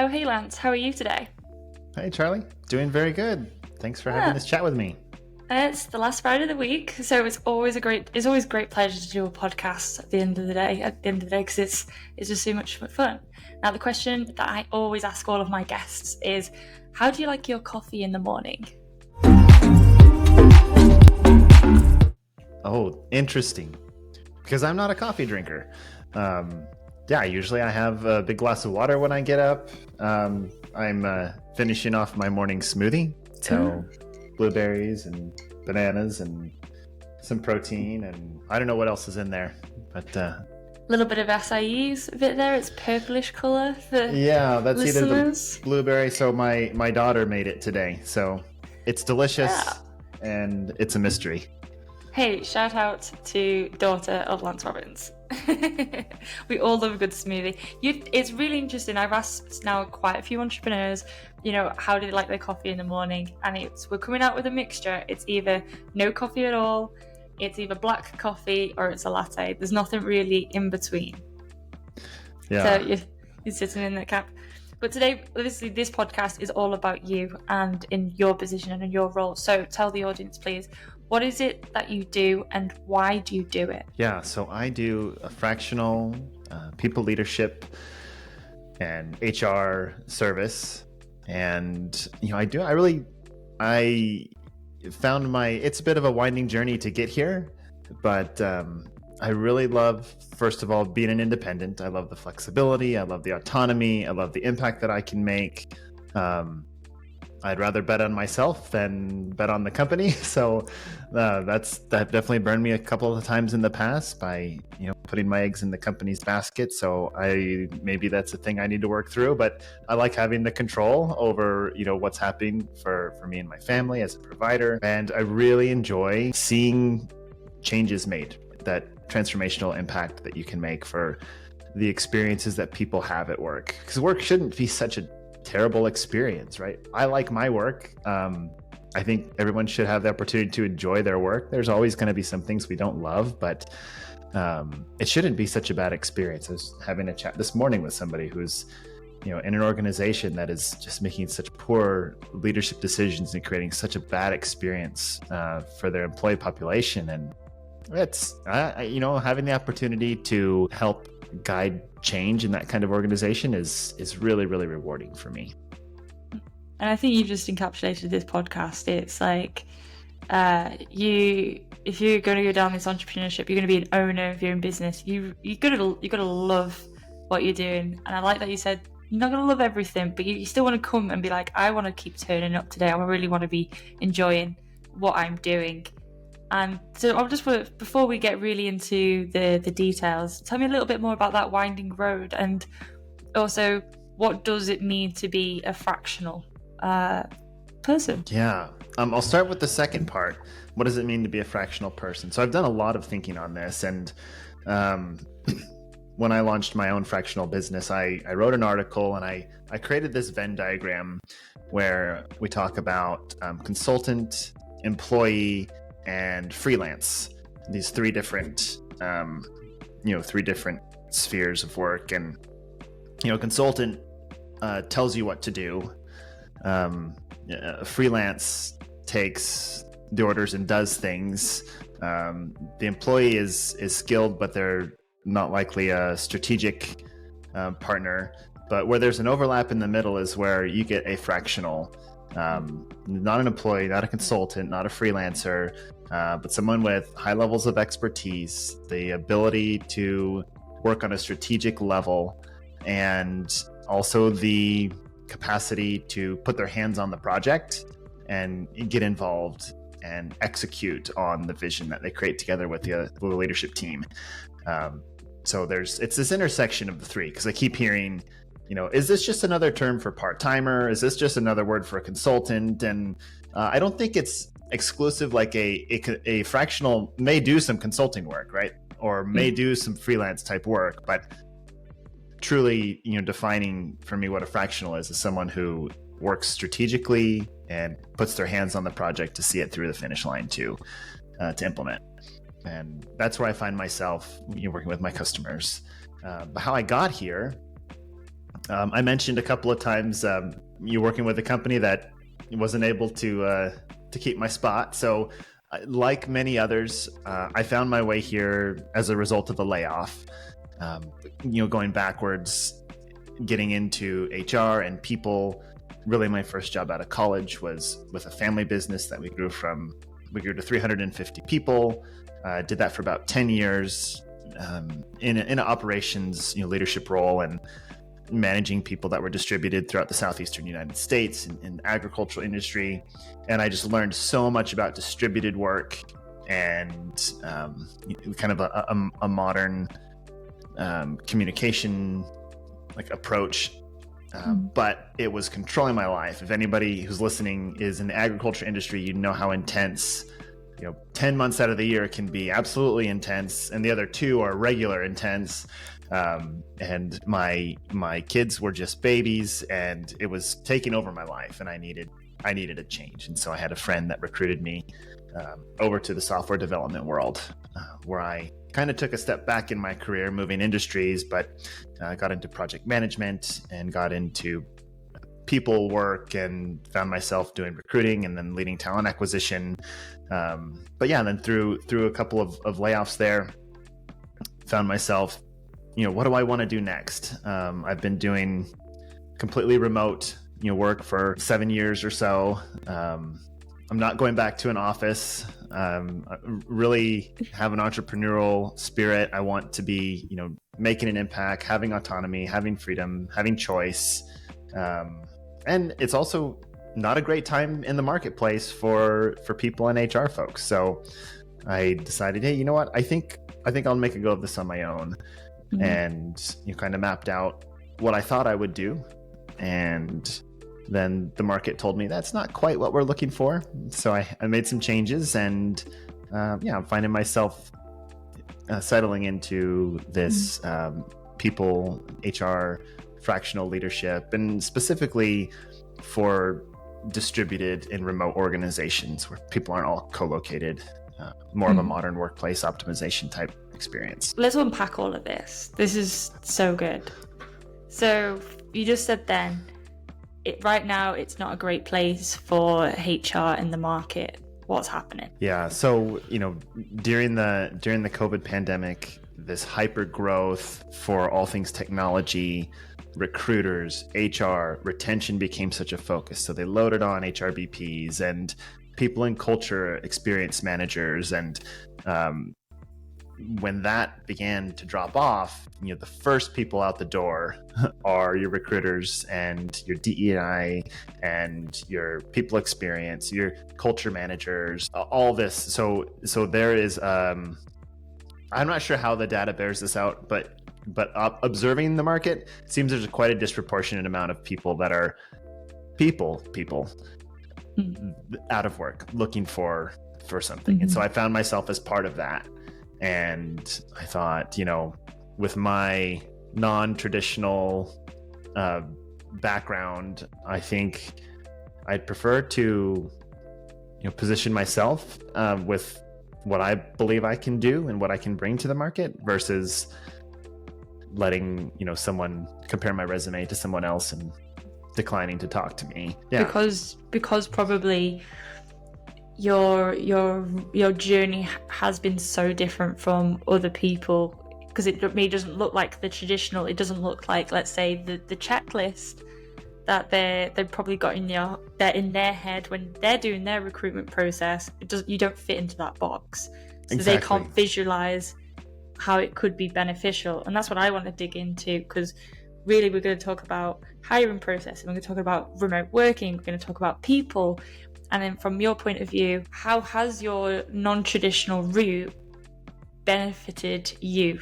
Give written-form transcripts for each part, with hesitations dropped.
Oh, hey Lance, how are you today? Hey, Charlie. Doing very good. Thanks for having Yeah, this chat with me. it's the last Friday of the week, so it's always a great pleasure to do a podcast at the end of the day. Because it's just so much fun. Now, the question that I always ask all of my guests is, how do you like your coffee in the morning? Oh, interesting. Because I'm not a coffee drinker. Um, yeah, usually I have a big glass of water when I get up. I'm finishing off my morning smoothie. So blueberries and bananas and some protein. And I don't know what else is in there. But A little bit of acai a bit there. It's purplish colour for yeah, that's either the listeners. blueberry. So my daughter made it today. So it's Yeah. delicious and it's a mystery. Hey, shout out to daughter of Lance Robbins. We all love a good smoothie. It's really interesting. I've asked now quite a few entrepreneurs, how do they like their coffee in the morning? And we're coming out with a mixture. It's either no coffee at all, it's either black coffee, or it's a latte. There's nothing really in between. So Yeah. you're sitting in that cap. But today, obviously, this podcast is all about you and in your position and in your role. So tell the audience, please, what is it that you do and why do you do it? Yeah, so I do a fractional people leadership and HR service. And, I found it's a bit of a winding journey to get here, but I really love, first of all, being an independent. I love the flexibility. I love the autonomy. I love the impact that I can make. I'd rather bet on myself than bet on the company. So that definitely burned me a couple of times in the past by putting my eggs in the company's basket. So maybe that's a thing I need to work through. But I like having the control over what's happening for me and my family as a provider, and I really enjoy seeing changes made, that transformational impact that you can make for the experiences that people have at work. Because work shouldn't be such a terrible experience, right? I like my work. I think everyone should have the opportunity to enjoy their work. There's always going to be some things we don't love, but it shouldn't be such a bad experience. I was having a chat this morning with somebody who's in an organization that is just making such poor leadership decisions and creating such a bad experience for their employee population. And it's having the opportunity to help guide change in that kind of organization is really, really rewarding for me. And I think you've just encapsulated this podcast. It's like if you're going to go down this entrepreneurship, you're going to be an owner of your own business. You got to love what you're doing. And I like that you said you're not going to love everything, but you still want to come and be like, I want to keep turning up today. I really want to be enjoying what I'm doing. And so I'll just before we get really into the details, tell me a little bit more about that winding road, and also what does it mean to be a fractional person? Yeah, I'll start with the second part. What does it mean to be a fractional person? So I've done a lot of thinking on this, and when I launched my own fractional business, I wrote an article and I created this Venn diagram where we talk about consultant, employee, and freelance. These three different spheres of work. And consultant tells you what to do. Freelance takes the orders and does things. The employee is skilled, but they're not likely a strategic partner. But where there's an overlap in the middle is where you get a fractional, not an employee, not a consultant, not a freelancer, but someone with high levels of expertise, the ability to work on a strategic level, and also the capacity to put their hands on the project and get involved and execute on the vision that they create together with the leadership team. So it's this intersection of the three, because I keep hearing, is this just another term for part-timer? Is this just another word for a consultant? And I don't think it's exclusive. Like a fractional may do some consulting work, right? Or may do some freelance type work, but truly, defining for me what a fractional is someone who works strategically and puts their hands on the project to see it through the finish line to implement. And that's where I find myself working with my customers. But how I got here I mentioned a couple of times you working with a company that wasn't able to keep my spot. So, like many others, I found my way here as a result of a layoff. Going backwards, getting into HR and people. Really, my first job out of college was with a family business that we grew to 350 people. Did that for about 10 years in an operations leadership role and managing people that were distributed throughout the southeastern United States in the agricultural industry. And I just learned so much about distributed work and kind of a modern communication approach. But it was controlling my life. If anybody who's listening is in the agriculture industry, you know how intense 10 months out of the year can be absolutely intense, and the other 2 are regular intense. And my kids were just babies, and it was taking over my life, and I needed a change. And so I had a friend that recruited me over to the software development world, where I kind of took a step back in my career, moving industries, but got into project management and got into people work and found myself doing recruiting and then leading talent acquisition. But yeah, then through a couple of layoffs there, found myself, what do I want to do next? I've been doing completely remote, work for 7 years or so. I'm not going back to an office. I really have an entrepreneurial spirit. I want to be, making an impact, having autonomy, having freedom, having choice. And it's also not a great time in the marketplace for people and HR folks. So I decided, hey, you know what? I think I'll make a go of this on my own. Mm-hmm. And kind of mapped out what I thought I would do. And then the market told me that's not quite what we're looking for. So I made some changes, and I'm finding myself settling into this people, HR, fractional leadership, and specifically for distributed and remote organizations where people aren't all co-located, more of a modern workplace optimization type experience. Let's unpack all of this. This is so good. So you just said then, right now it's not a great place for HR in the market. What's happening? Yeah, so during the COVID pandemic, this hyper growth for all things technology, recruiters, HR, retention became such a focus. So they loaded on HRBPs and people in culture experience managers. And when that began to drop off, the first people out the door are your recruiters and your DE&I and your people experience, your culture managers, all this. So there is, I'm not sure how the data bears this out, but observing the market, it seems there's quite a disproportionate amount of people that are people out of work looking for something. Mm-hmm. And so I found myself as part of that. And I thought, with my non-traditional background, I think I'd prefer to, position myself with what I believe I can do and what I can bring to the market versus letting, someone compare my resume to someone else and declining to talk to me. Yeah. Because probably your journey has been so different from other people, because it doesn't look like the traditional. It doesn't look like, let's say, the checklist that they've probably got in their head when they're doing their recruitment process. You don't fit into that box, so exactly. They can't visualize how it could be beneficial. And that's what I want to dig into, because really we're going to talk about hiring process, and we're going to talk about remote working, we're going to talk about people. And then from your point of view, how has your non-traditional route benefited you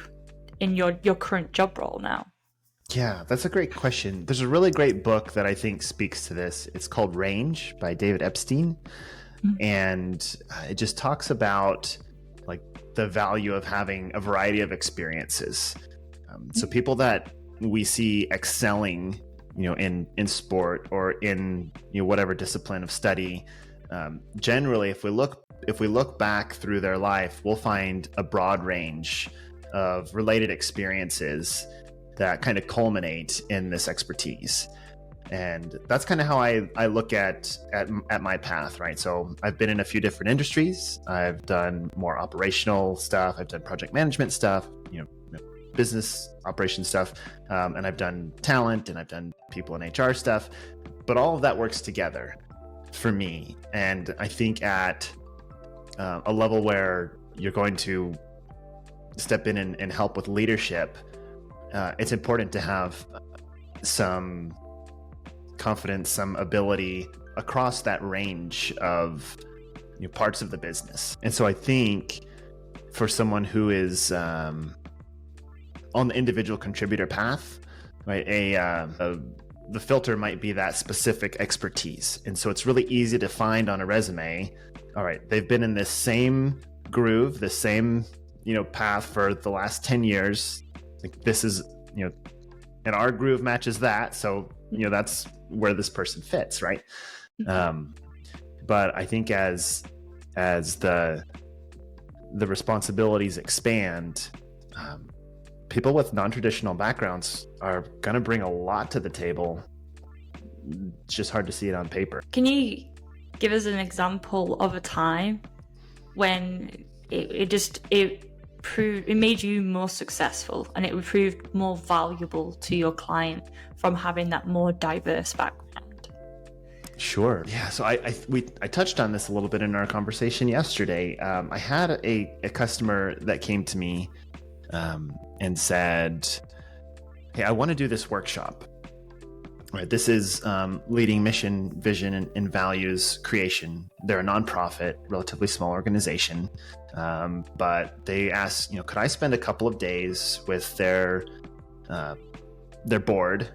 in your current job role now? Yeah, that's a great question. There's a really great book that I think speaks to this. It's called Range by David Epstein. Mm-hmm. And it just talks about the value of having a variety of experiences. So people that we see excelling in sport or in whatever discipline of study, generally if we look back through their life, we'll find a broad range of related experiences that kind of culminate in this expertise. And that's kind of how I look at my path, right? So I've been in a few different industries. I've done more operational stuff. I've done project management stuff, business operation stuff, and I've done talent, and I've done people in HR stuff. But all of that works together for me. And I think at a level where you're going to step in and help with leadership, it's important to have some confidence, some ability across that range of parts of the business. And so I think for someone who is on the individual contributor path, right, the filter might be that specific expertise. And so it's really easy to find on a resume, all right, they've been in this same groove, the same path for the last 10 years. Like this is, and our groove matches that. So, that's where this person fits, right? But I think as the responsibilities expand, people with non-traditional backgrounds are going to bring a lot to the table. It's just hard to see it on paper. Can you give us an example of a time when it made you more successful and it proved more valuable to your client from having that more diverse background? Sure. Yeah. So I touched on this a little bit in our conversation yesterday. I had a customer that came to me and said, "Hey, I want to do this workshop. Right. This is leading mission, vision, and values creation. They're a nonprofit, relatively small organization. But they asked, could I spend a couple of days with their board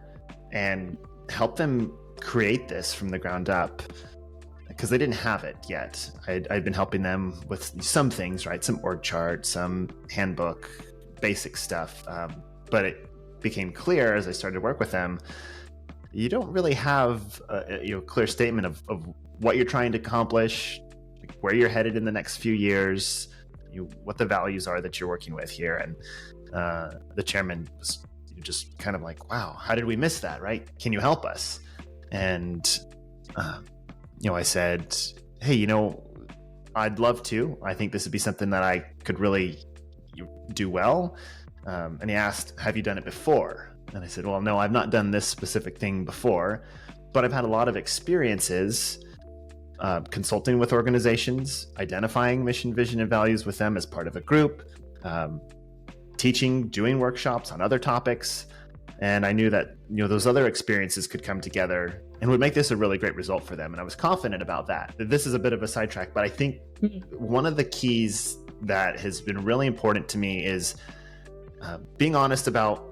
and help them create this from the ground up?" Because they didn't have it yet. I'd been helping them with some things, right? Some org chart, some handbook, basic stuff. But it became clear as I started to work with them, you don't really have a clear statement of what you're trying to accomplish, where you're headed in the next few years, what the values are that you're working with here. And the chairman was just kind of like, wow, how did we miss that, right? Can you help us? And, I said, hey, I'd love to. I think this would be something that I could really do well. And he asked, have you done it before? And I said, well, no, I've not done this specific thing before, but I've had a lot of experiences consulting with organizations, identifying mission, vision, and values with them as part of a group, teaching, doing workshops on other topics. And I knew that, those other experiences could come together and would make this a really great result for them. And I was confident about that. This is a bit of a sidetrack, but I think one of the keys that has been really important to me is being honest about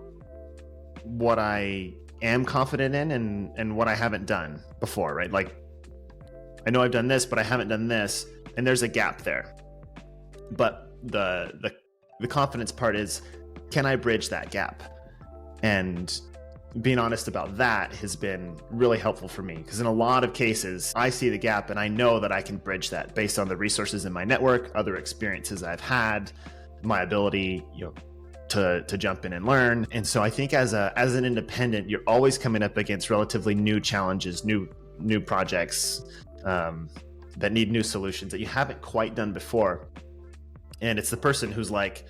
what I am confident in and what I haven't done before, right? Like, I know I've done this, but I haven't done this, and there's a gap there. But the confidence part is, can I bridge that gap? And being honest about that has been really helpful for me, because in a lot of cases, I see the gap and I know that I can bridge that based on the resources in my network, other experiences I've had, my ability, to jump in and learn. And so I think as an independent, you're always coming up against relatively new challenges, new projects that need new solutions that you haven't quite done before. And it's the person who's like,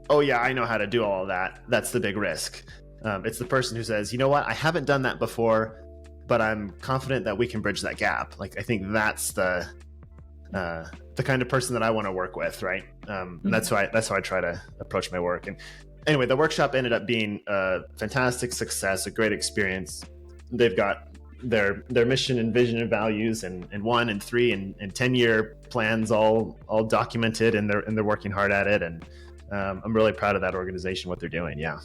oh yeah, I know how to do all of that. That's the big risk. It's the person who says, you know what, I haven't done that before, but I'm confident that we can bridge that gap. Like, I think that's the kind of person that I want to work with, right? And that's how I try to approach my work. And anyway, the workshop ended up being a fantastic success, a great experience. They've got their mission and vision and values and 1 and 3 and 10-year plans all documented, and they're working hard at it. And I'm really proud of that organization, what they're doing. Yeah.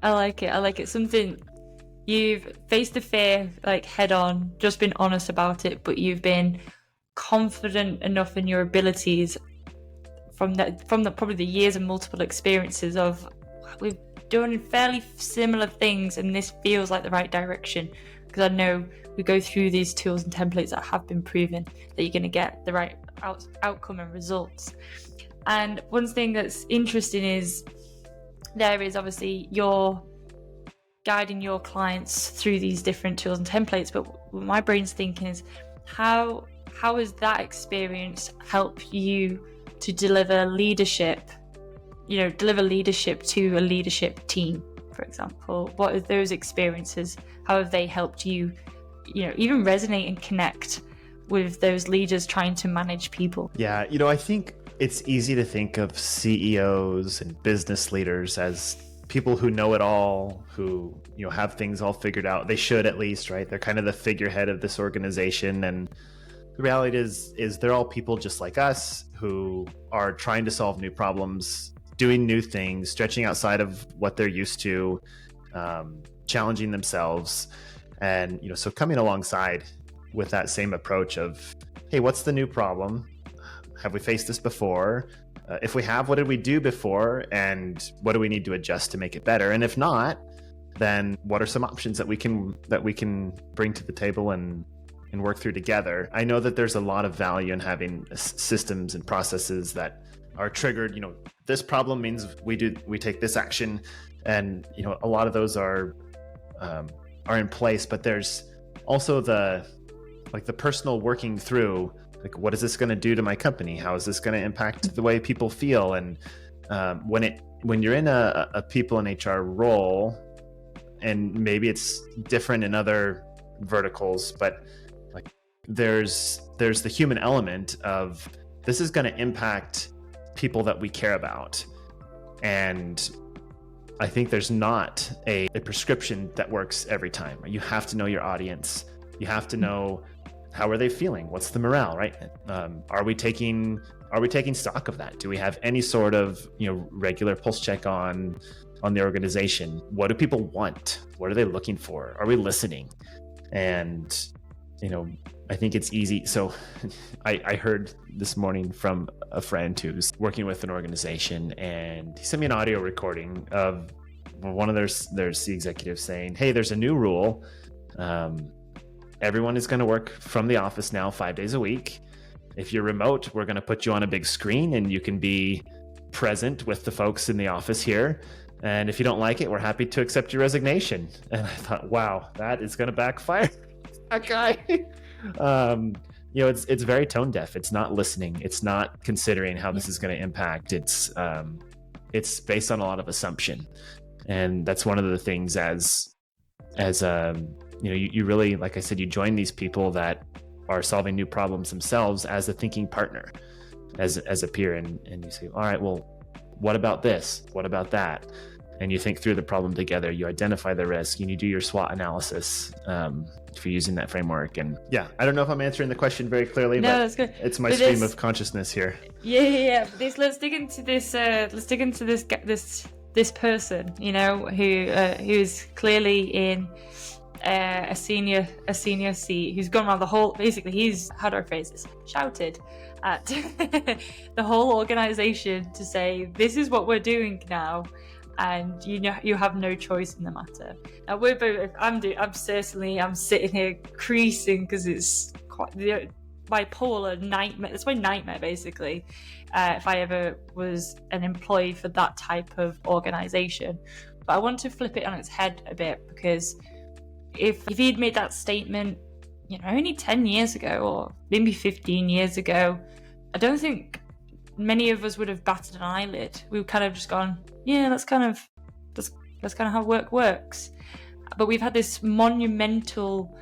I like it. Something you've faced the fear like head on, just been honest about it, but you've been confident enough in your abilities from the probably the years and multiple experiences of we've done fairly similar things, and this feels like the right direction, because I know we go through these tools and templates that have been proven that you're going to get the right outcome and results. And one thing that's interesting is there is obviously your guiding your clients through these different tools and templates, but what my brain's thinking is how has that experience helped you to deliver leadership to a leadership team, for example? What are those experiences? How have they helped you, even resonate and connect with those leaders trying to manage people? Yeah, I think it's easy to think of CEOs and business leaders as people who know it all, who have things all figured out. They should, at least, right? They're kind of the figurehead of this organization, and the reality is they're all people just like us who are trying to solve new problems, doing new things, stretching outside of what they're used to, challenging themselves. And so coming alongside with that same approach of, hey, what's the new problem? Have we faced this before? If we have, what did we do before? And what do we need to adjust to make it better? And if not, then what are some options that we can bring to the table and work through together? I know that there's a lot of value in having systems and processes that are triggered. This problem means we take this action, and a lot of those are in place. But there's also the personal working through, what is this going to do to my company? How is this going to impact the way people feel? And when you're in a people in HR role, and maybe it's different in other verticals, but there's the human element of, this is going to impact people that we care about. And I think there's not a prescription that works every time. You have to know your audience. You have to know, how are they feeling? What's the morale, right? Are we taking stock of that? Do we have any sort of regular pulse check on the organization? What do people want? What are they looking for? Are we listening? And I think it's easy. So I heard this morning from a friend who's working with an organization, and he sent me an audio recording of one of their C executives saying, hey, there's a new rule. Everyone is going to work from the office now 5 days a week. If you're remote, we're going to put you on a big screen and you can be present with the folks in the office here. And if you don't like it, we're happy to accept your resignation. And I thought, wow, that is going to backfire. That guy. It's very tone deaf. It's not listening. It's not considering how this is going to impact. It's based on a lot of assumption. And that's one of the things you really, like I said, you join these people that are solving new problems themselves as a thinking partner, as a peer, and you say, all right, well, what about this? What about that? And you think through the problem together. You identify the risk, and you do your SWOT analysis if you're using that framework. And yeah, I don't know if I'm answering the question very clearly, but that's good. It's my stream of consciousness here. Yeah. Let's dig into this. Let's dig into this person, who is clearly in a senior seat, who's gone around the whole. Basically, he's, how do I phrase this? Shouted at the whole organization to say, "This is what we're doing now." And you have no choice in the matter. Now we're both. I'm sitting here creasing because it's quite bipolar nightmare. It's my nightmare, basically. If I ever was an employee for that type of organization, but I want to flip it on its head a bit, because if he'd made that statement, only 10 years ago or maybe 15 years ago, I don't think many of us would have batted an eyelid. We would kind of just gone, yeah, that's kind of how work works. But we've had this monumental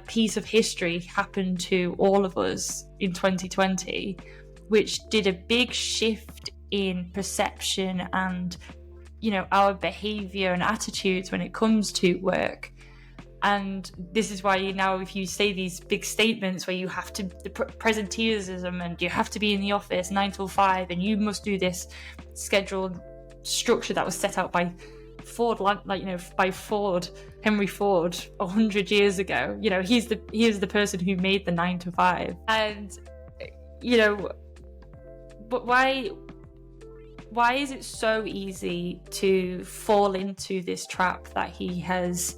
piece of history happen to all of us in 2020, which did a big shift in perception and our behavior and attitudes when it comes to work. And this is why now, if you say these big statements where you have to, the presenteeism, and you have to be in the office 9 till 5, and you must do this scheduled structure that was set out by Ford, Henry Ford, 100 years ago. He is the person who made the 9 to 5, and but why is it so easy to fall into this trap that he has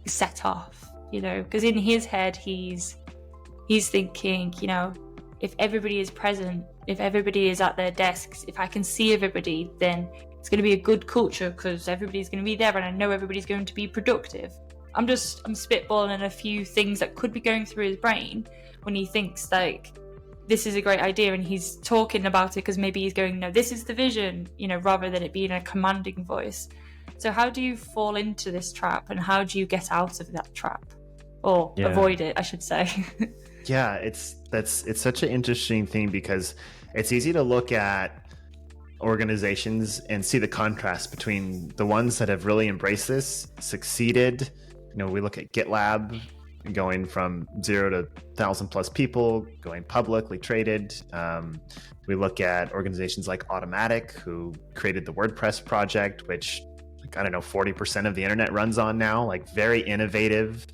set off? Because in his head he's thinking, if everybody is present, if everybody is at their desks, if I can see everybody, then it's going to be a good culture because everybody's going to be there and I know everybody's going to be productive. I'm spitballing a few things that could be going through his brain when he thinks like this is a great idea, and he's talking about it because maybe he's going, no, this is the vision, rather than it being a commanding voice. So how do you fall into this trap, and how do you get out of that trap, or avoid it, I should say? Yeah, it's such an interesting thing, because it's easy to look at organizations and see the contrast between the ones that have really embraced this, succeeded. We look at GitLab going from 0 to 1,000 plus people, going publicly traded. We look at organizations like Automatic, who created the WordPress project, which, 40% of the internet runs on now. Very innovative,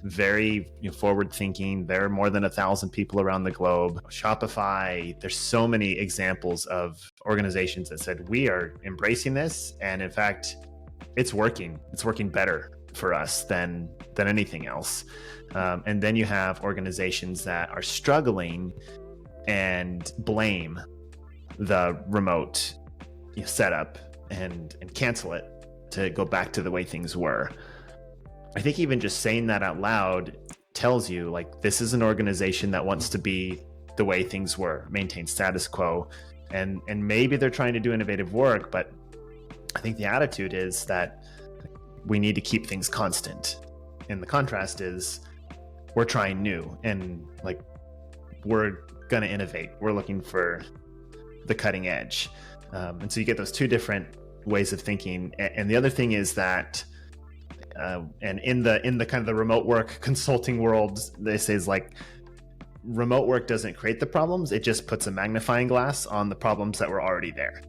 very forward thinking. There are more than 1,000 people around the globe. Shopify, there's so many examples of organizations that said, we are embracing this, and in fact, it's working better for us than anything else. And then you have organizations that are struggling and blame the remote setup and cancel it to go back to the way things were. I think even just saying that out loud tells you, this is an organization that wants to be the way things were, maintain status quo, and maybe they're trying to do innovative work, but I think the attitude is that we need to keep things constant. And the contrast is, we're trying new, and we're going to innovate. We're looking for the cutting edge. And so you get those two different ways of thinking. And the other thing is that, and in the kind of the remote work consulting world, they say is remote work doesn't create the problems. It just puts a magnifying glass on the problems that were already there.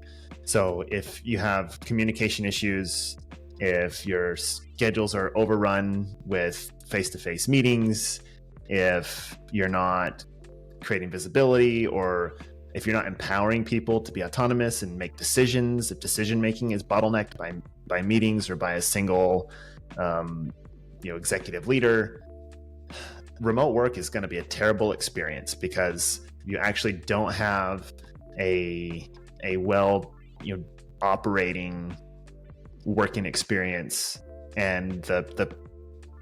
So if you have communication issues, if your schedules are overrun with face-to-face meetings, if you're not creating visibility, or if you're not empowering people to be autonomous and make decisions, if decision-making is bottlenecked by meetings or by a single executive leader, remote work is going to be a terrible experience, because you actually don't have a well operating working experience, and the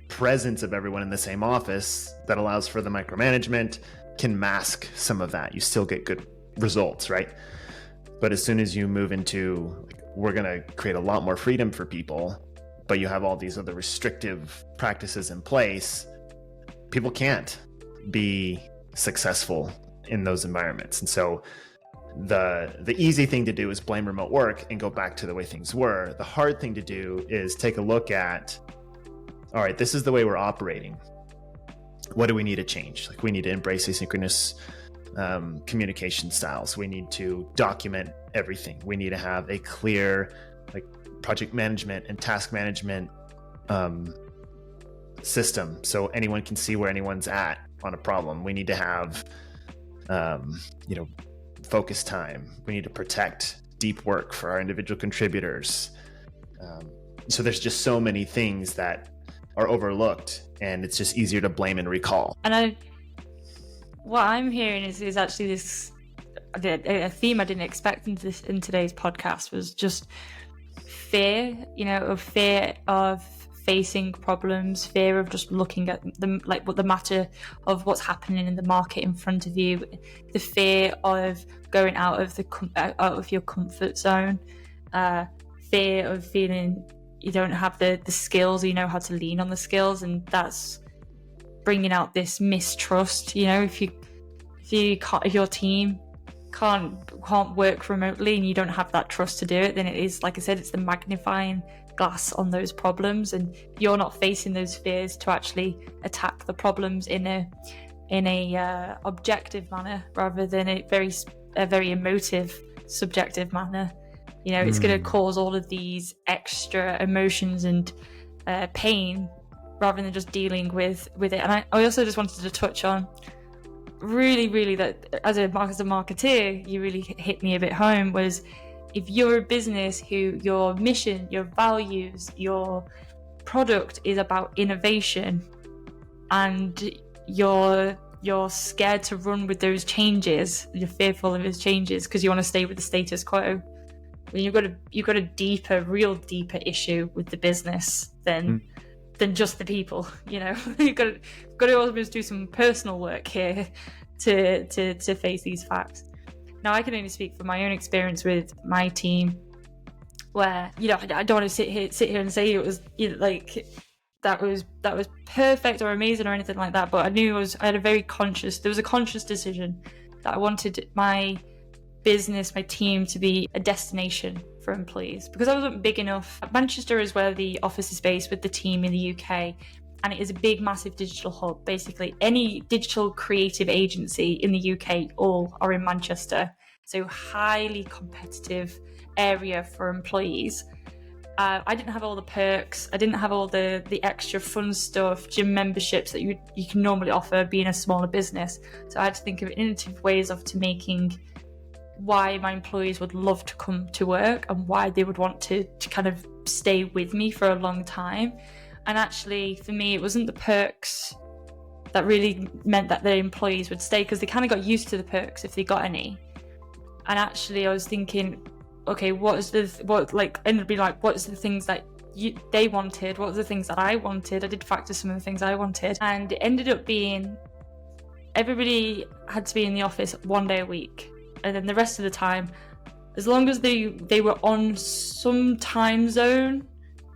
presence of everyone in the same office that allows for the micromanagement can mask some of that. You still get good results, right? But as soon as you move into, we're going to create a lot more freedom for people, but you have all these other restrictive practices in place, people can't be successful in those environments. And so the easy thing to do is blame remote work and go back to the way things were. The hard thing to do is take a look at, all right, this is the way we're operating. What do we need to change? We need to embrace asynchronous communication styles. We need to document everything. We need to have a clear project management and task management system, so anyone can see where anyone's at on a problem. We need to have focus time. We need to protect deep work for our individual contributors. So there's just so many things that are overlooked, and it's just easier to blame and recall. And what I'm hearing is actually this a theme I didn't expect in today's podcast was just fear, fear of facing problems, fear of just looking at the matter of what's happening in the market in front of you, the fear of going out of your comfort zone, fear of feeling you don't have the skills, or how to lean on the skills, and that's bringing out this mistrust. If your team can't work remotely and you don't have that trust to do it, then it is, like I said, it's the magnifying glass on those problems, and you're not facing those fears to actually attack the problems in a objective manner, rather than a very emotive, subjective manner. It's going to cause all of these extra emotions and pain, rather than just dealing with it. And I also just wanted to touch on really that as a marketeer, you really hit me a bit home, was if you're a business who your mission, your values, your product is about innovation, and you're scared to run with those changes, you're fearful of those changes because you want to stay with the status quo, when you've got a real deeper issue with the business than just the people. You've got to almost do some personal work here to face these facts. Now, I can only speak from my own experience with my team, where I don't want to sit here and say it was that was perfect or amazing or anything like that. But I knew there was a conscious decision that I wanted my business, my team, to be a destination for employees, because I wasn't big enough. Manchester is where the office is based with the team in the UK, and it is a big, massive digital hub. Basically, any digital creative agency in the UK all are in Manchester. So highly competitive area for employees. I didn't have all the perks. I didn't have all the extra fun stuff, gym memberships that you can normally offer being a smaller business. So I had to think of innovative ways to making why my employees would love to come to work and why they would want to kind of stay with me for a long time. And actually, for me, it wasn't the perks that really meant that the employees would stay, because they kind of got used to the perks if they got any. And actually, I was thinking, okay, what's the things that they wanted? What was the things that I wanted? I did factor some of the things I wanted, and it ended up being everybody had to be in the office 1 day a week, and then the rest of the time, as long as they were on some time zone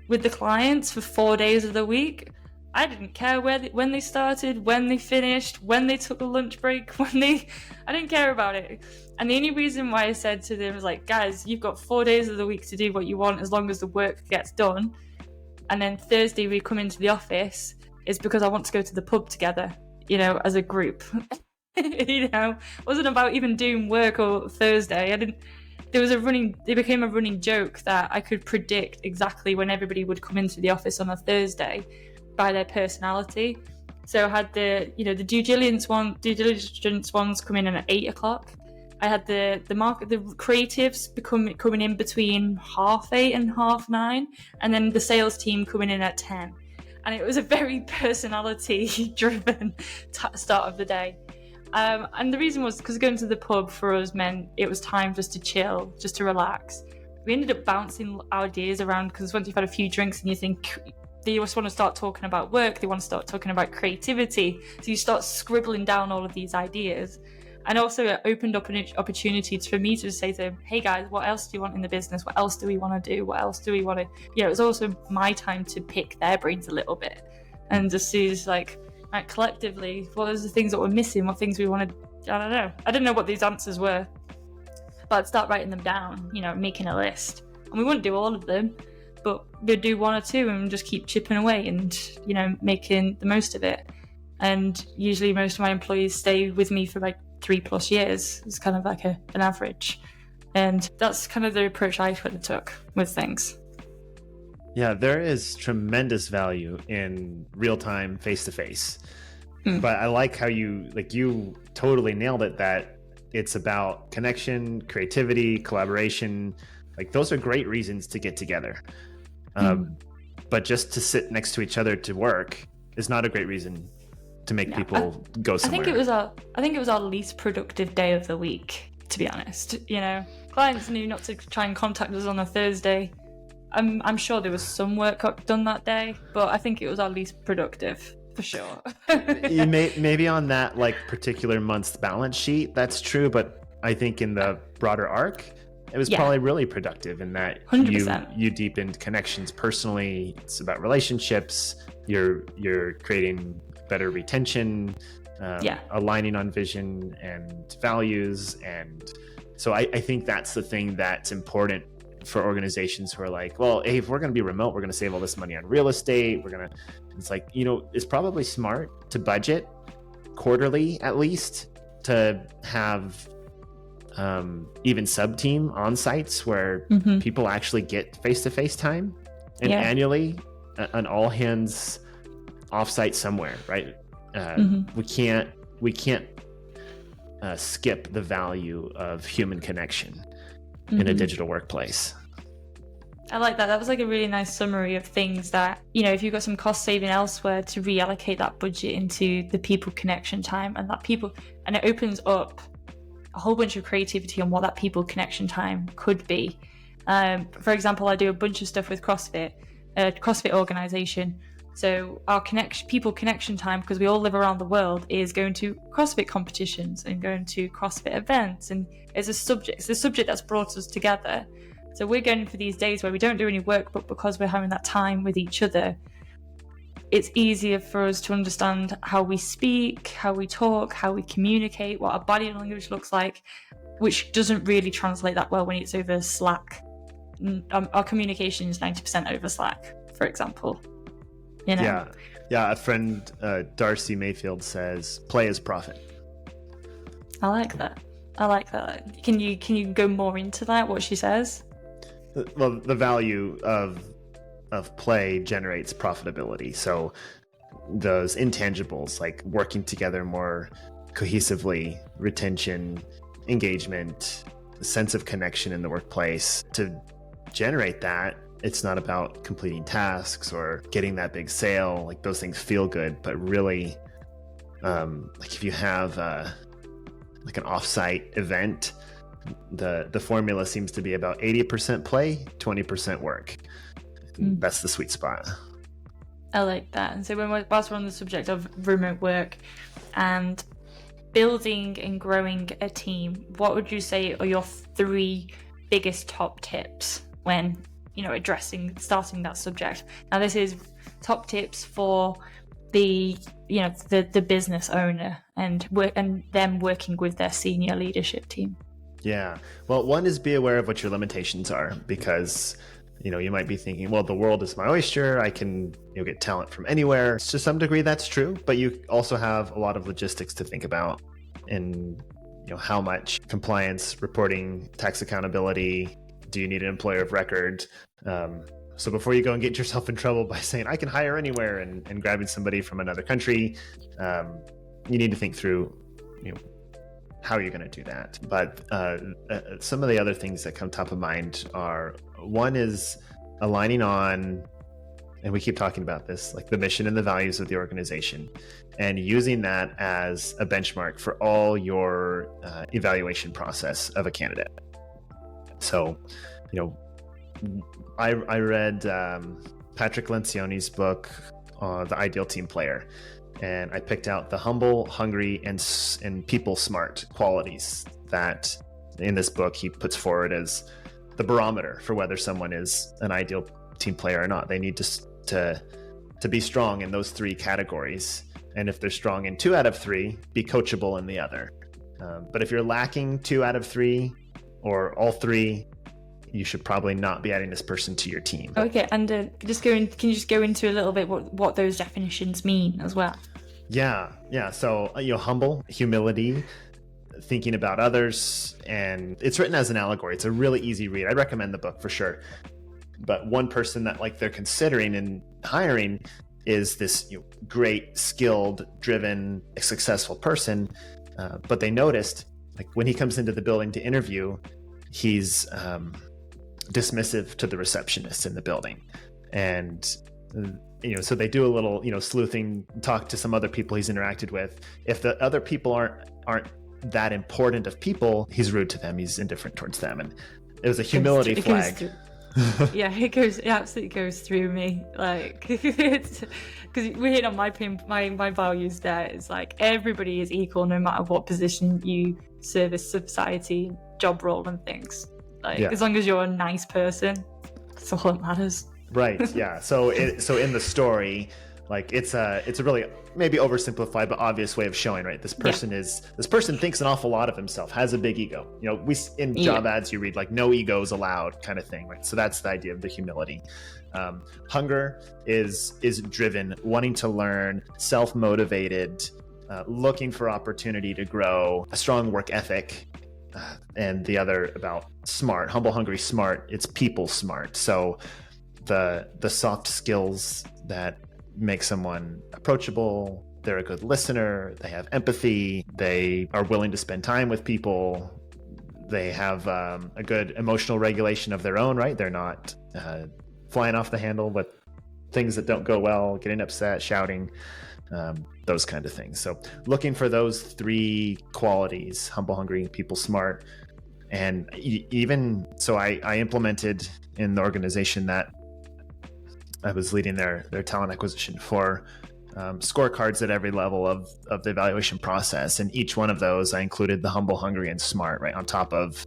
with the clients for 4 days of the week, I didn't care when they started, when they finished, when they took a lunch break, I didn't care about it. And the only reason why I said to them was like, guys, you've got 4 days of the week to do what you want as long as the work gets done. And then Thursday we come into the office is because I want to go to the pub together, as a group. It wasn't about even doing work or Thursday. It became a running joke that I could predict exactly when everybody would come into the office on a Thursday by their personality. So I had the due diligence ones come in at 8 o'clock. I had the creatives coming in between 8:30 and 9:30, and then the sales team coming in at 10. And it was a very personality-driven start of the day. And the reason was because going to the pub for us meant it was time just to chill, just to relax. We ended up bouncing ideas around, because once you've had a few drinks and you think they just want to start talking about work, they want to start talking about creativity, so you start scribbling down all of these ideas. And also it opened up an opportunity for me to say to them, hey guys, what else do you want in the business? What else do we want to do? What else do we want to... it was also my time to pick their brains a little bit and just see collectively, what was the things that were missing? What things we wanted? I don't know. I didn't know what these answers were, but I'd start writing them down, making a list. And we wouldn't do all of them, but we'd do one or two and just keep chipping away and, making the most of it. And usually most of my employees stay with me for 3+ years. It's kind of like an average. And that's kind of the approach I kind of took with things. Yeah, there is tremendous value in real-time face-to-face. But I like how you totally nailed it, that it's about connection, creativity, collaboration. Those are great reasons to get together. But just to sit next to each other to work is not a great reason to make people go somewhere. I think it was our least productive day of the week, to be honest. Clients knew not to try and contact us on a Thursday. I'm sure there was some work done that day, but I think it was our least productive, for sure. Maybe on that particular month's balance sheet, that's true, but I think in the broader arc, it was probably really productive in that 100%. You deepened connections personally. It's about relationships. You're creating better retention, aligning on vision and values. And so I think that's the thing that's important for organizations who are like, well, hey, if we're going to be remote, we're going to save all this money on real estate. It's it's probably smart to budget quarterly, at least, to have even sub-team on sites where people actually get face-to-face time, and annually an all hands offsite somewhere, right? We can't skip the value of human connection in a digital workplace. I like that. That was a really nice summary of things that, if you've got some cost saving elsewhere, to reallocate that budget into the people connection time, and it opens up a whole bunch of creativity on what that people connection time could be. For example, I do a bunch of stuff with CrossFit, a CrossFit organization. So our people connection time, because we all live around the world, is going to CrossFit competitions and going to CrossFit events. And it's a subject that's brought us together. So we're going for these days where we don't do any work, but because we're having that time with each other, it's easier for us to understand how we speak, how we talk, how we communicate, what our body language looks like, which doesn't really translate that well when it's over Slack. Our communication is 90% over Slack, for example. You know? Yeah. A friend, Darcy Mayfield, says, "Play is profit." I like that. Can you go more into that? What she says? Well, the value of play generates profitability. So those intangibles, like working together more cohesively, retention, engagement, sense of connection in the workplace, to generate that, it's not about completing tasks or getting that big sale. Like, those things feel good, but really, like if you have like an offsite event, the formula seems to be about 80% play, 20% work. That's the sweet spot. I like that. And so whilst we're on the subject of remote work and building and growing a team, what would you say are your 3 biggest top tips when, starting that subject? Now, this is top tips for the business owner and them working with their senior leadership team. Yeah. Well, one is be aware of what your limitations are, because you might be thinking, well, the world is my oyster. I can get talent from anywhere. To some degree, that's true, but you also have a lot of logistics to think about, and how much compliance, reporting, tax accountability. Do you need an employer of record? So before you go and get yourself in trouble by saying I can hire anywhere and grabbing somebody from another country, you need to think through how you're going to do that. But some of the other things that come top of mind are, one is aligning on, and we keep talking about this, like the mission and the values of the organization, and using that as a benchmark for all your evaluation process of a candidate. So, I read Patrick Lencioni's book, The Ideal Team Player, and I picked out the humble, hungry, and people smart qualities that in this book he puts forward as the barometer for whether someone is an ideal team player or not. They need to be strong in those 3 categories. And if they're strong in 2 out of 3, be coachable in the other. But if you're lacking 2 out of 3 or all 3, you should probably not be adding this person to your team. Okay, and can you just go into a little bit what those definitions mean as well? Yeah. So, humble, humility, thinking about others, and it's written as an allegory. It's a really easy read. I'd recommend the book for sure. But one person that they're considering and hiring is this great, skilled, driven, successful person. But they noticed, when he comes into the building to interview, he's dismissive to the receptionist in the building. And so they do a little sleuthing, talk to some other people he's interacted with. If the other people aren't that important of people, he's rude to them, he's indifferent towards them. And it was a humility flag. Yeah, it absolutely goes through me, because we hit on my values there. It's like everybody is equal no matter what position you service society, job role and things. As long as you're a nice person, that's all that matters. Right. Yeah. So in the story, it's a really maybe oversimplified but obvious way of showing, right? This person thinks an awful lot of himself, has a big ego. We in job ads you read no egos allowed kind of thing, right? So that's the idea of the humility. Hunger is driven, wanting to learn, self-motivated, looking for opportunity to grow, a strong work ethic. And the other about smart, humble, hungry, smart, it's people smart. So the soft skills that make someone approachable, they're a good listener, they have empathy, they are willing to spend time with people, they have a good emotional regulation of their own, right? They're not flying off the handle with things that don't go well, getting upset, shouting, those kind of things. So looking for those 3 qualities, humble, hungry, people smart, And even so, I implemented in the organization that I was leading their talent acquisition for scorecards at every level of the evaluation process. And each one of those, I included the humble, hungry, and smart, right on top of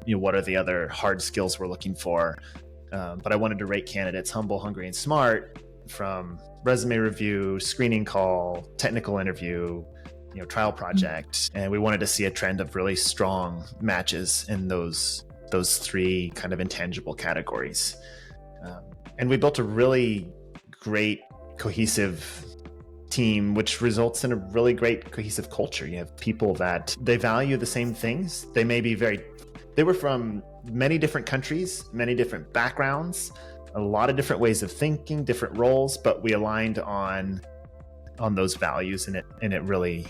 what are the other hard skills we're looking for. But I wanted to rate candidates humble, hungry, and smart from resume review, screening call, technical interview, trial project. And we wanted to see a trend of really strong matches in those three kind of intangible categories. And we built a really great cohesive team, which results in a really great cohesive culture. You have people that they value the same things. They were from many different countries, many different backgrounds, a lot of different ways of thinking, different roles, but we aligned on those values, and it really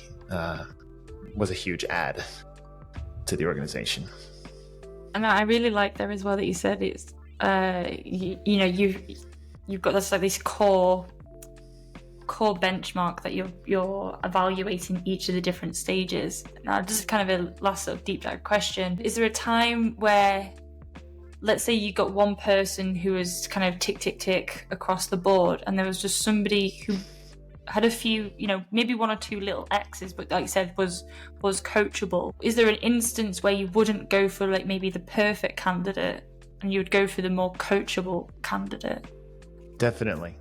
was a huge add to the organization. And I really like there as well that you said it's you've got this core benchmark that you're evaluating each of the different stages. Now, just kind of a last sort of deep dive question: is there a time where, let's say, you got one person who was kind of tick across the board, and there was just somebody who had a few, maybe one or two little X's, but like you said, was coachable? Is there an instance where you wouldn't go for like maybe the perfect candidate, and you would go for the more coachable candidate? Definitely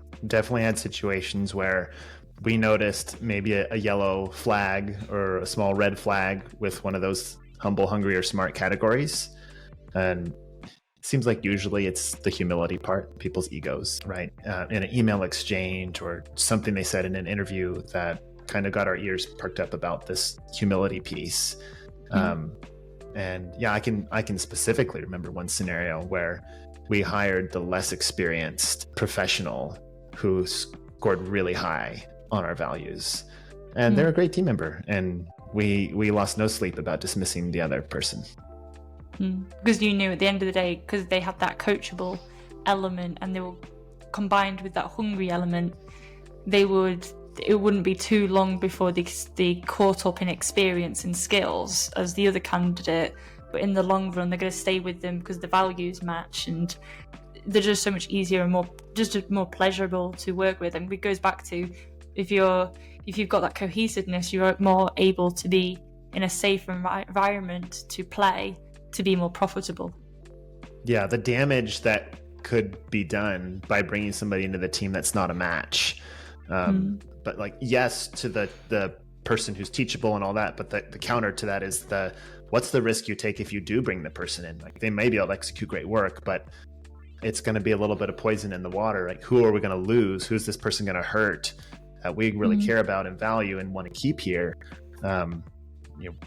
had situations where we noticed maybe a yellow flag or a small red flag with one of those humble, hungry, or smart categories. And it seems like usually it's the humility part, people's egos, right? In an email exchange or something they said in an interview that kind of got our ears perked up about this humility piece. And yeah, I can specifically remember one scenario where we hired the less experienced professional who scored really high on our values. And they're a great team member. And we lost no sleep about dismissing the other person. Because you knew at the end of the day, because they had that coachable element and they were combined with that hungry element, it wouldn't be too long before they caught up in experience and skills as the other candidate. But in the long run, they're going to stay with them because the values match, and they're just so much easier and more pleasurable to work with. And it goes back to if you've got that cohesiveness, you're more able to be in a safe environment to play, to be more profitable. Yeah, the damage that could be done by bringing somebody into the team that's not a match. But like, yes, to the person who's teachable and all that, but the counter to that is what's the risk you take if you do bring the person in? Like, they may be able to execute great work, but it's going to be a little bit of poison in the water. Like, who are we going to lose? Who's this person going to hurt that we really care about and value and want to keep here?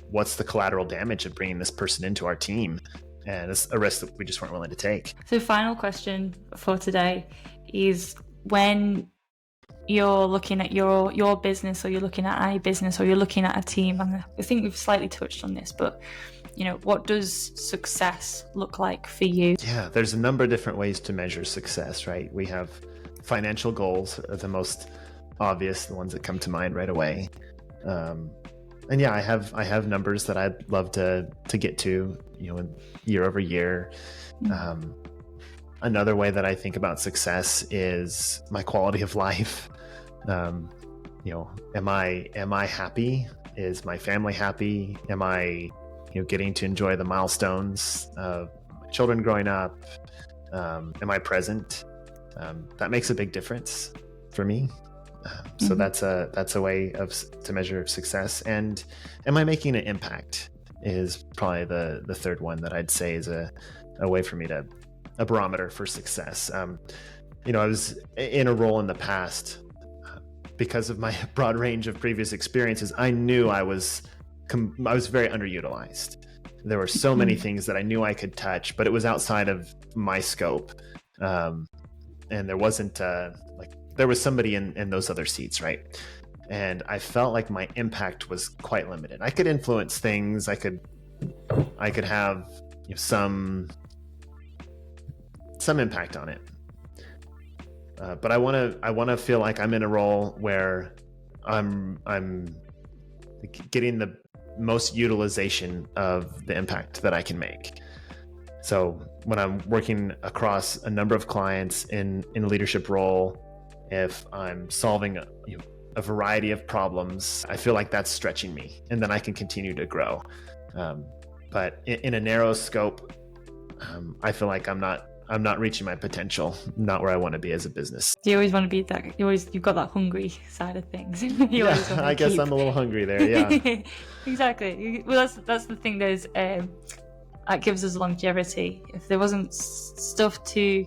What's the collateral damage of bringing this person into our team? And it's a risk that we just weren't willing to take. So final question for today is, when you're looking at your business, or you're looking at a business, or you're looking at a team, and I think we've slightly touched on this, but what does success look like for you? Yeah, there's a number of different ways to measure success, right? We have financial goals are the most obvious, the ones that come to mind right away. And yeah, I have numbers that I'd love to get to, year over year. Another way that I think about success is my quality of life. Am I happy? Is my family happy? Am I, getting to enjoy the milestones of my children growing up? Am I present? That makes a big difference for me. So that's a way to measure success. And am I making an impact is probably the third one that I'd say is a way for me a barometer for success. I was in a role in the past, because of my broad range of previous experiences, I knew I was very underutilized. There were so many things that I knew I could touch, but it was outside of my scope. And there wasn't there was somebody in those other seats, right? And I felt like my impact was quite limited. I could influence things. I could have some impact on it. But I want to feel like I'm in a role where I'm getting most utilization of the impact that I can make. So when I'm working across a number of clients in a leadership role, if I'm solving a variety of problems, I feel like that's stretching me, and then I can continue to grow. But in a narrow scope, I feel like I'm not reaching my potential, not where I want to be as a business. You always want to be that. You've got that hungry side of things. I guess I'm a little hungry there. Yeah, exactly. Well, that's the thing. That gives us longevity. If there wasn't stuff to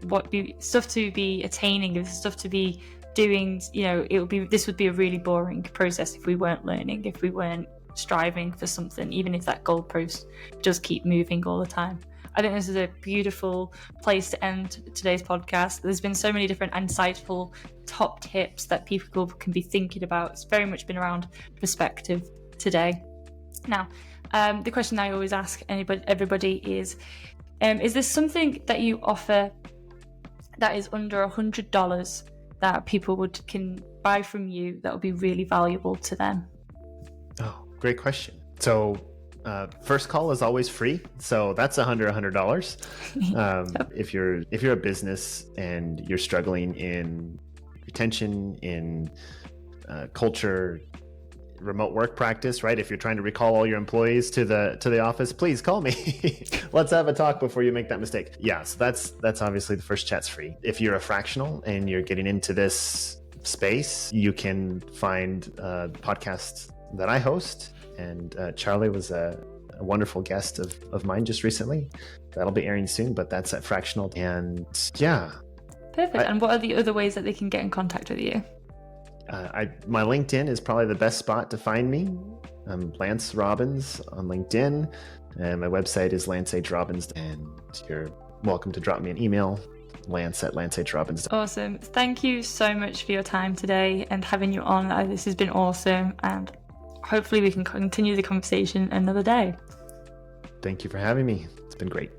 be attaining, if stuff to be doing, this would be a really boring process if we weren't learning, if we weren't striving for something, even if that goalpost does keep moving all the time. I think this is a beautiful place to end today's podcast. There's been so many different insightful top tips that people can be thinking about. It's very much been around perspective today. Now, the question I always ask everybody is there something that you offer that is under $100 that people can buy from you that would be really valuable to them? Oh, great question. So first call is always free, so that's $100. If you're a business and you're struggling in retention, in culture, remote work practice, right? If you're trying to recall all your employees to the office, please call me. Let's have a talk before you make that mistake. Yeah, so that's obviously the first chat's free. If you're a fractional and you're getting into this space, you can find podcasts that I host. And Charlie was a wonderful guest of mine just recently. That'll be airing soon, but that's at Fractional. And yeah. Perfect. And what are the other ways that they can get in contact with you? My LinkedIn is probably the best spot to find me. I'm Lance Robbins on LinkedIn. And my website is Lance H. Robbins. And you're welcome to drop me an email, lance@lanceHrobbins. Awesome. Thank you so much for your time today and having you on. This has been awesome. And hopefully we can continue the conversation another day. Thank you for having me. It's been great.